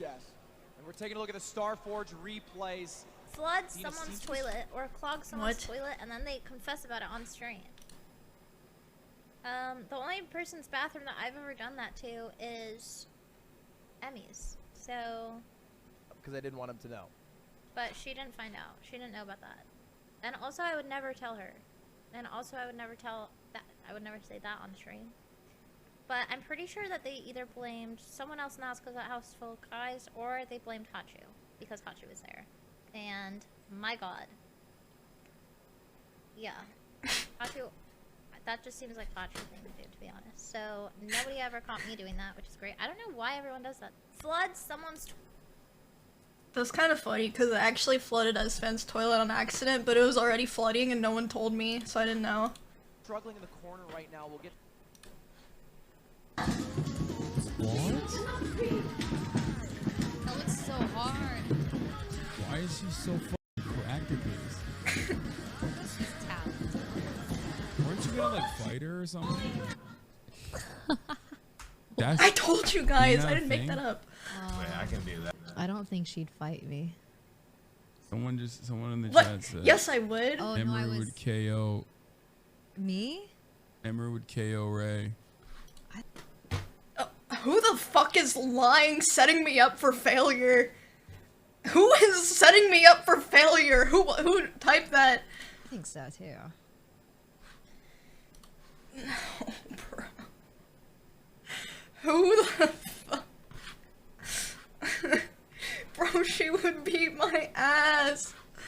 chest. And we're taking a look at the Starforge replays. Flood someone's toilet or clog someone's toilet, and then they confess about it on stream. The only person's bathroom that I've ever done that to is Emmy's. So. Because I didn't want him to know. But she didn't find out. She didn't know about that. And also, I would never tell her. And also, I would never tell that. I would never say that on stream. But I'm pretty sure that they either blamed someone else in the house because that house was full of guys, or they blamed Hachu because Hachu was there. And my god. Yeah. Hachu. That just seems like Hachu thing to do, to be honest. So, nobody ever caught me doing that, which is great. I don't know why everyone does that. Flood someone's That's kind of funny, because I actually flooded Esfand's toilet on accident, but it was already flooding and no one told me, so I didn't know. Struggling in the corner right now, we'll get... What? That looks so hard. Why is she so fucking cracked at this? She's talented. Weren't you gonna like fight her or something? I told you guys, I didn't make that up. Wait, I can do that. I don't think she'd fight me. Someone in the What? chat said. Yes, I would. Oh no, I Emiru was. would KO. Me? Emiru would KO Ray. Who the fuck is lying, setting me up for failure? Who is setting me up for failure? Who typed that? I think so too. No, bro. Who the fuck? Bro, she would beat my ass.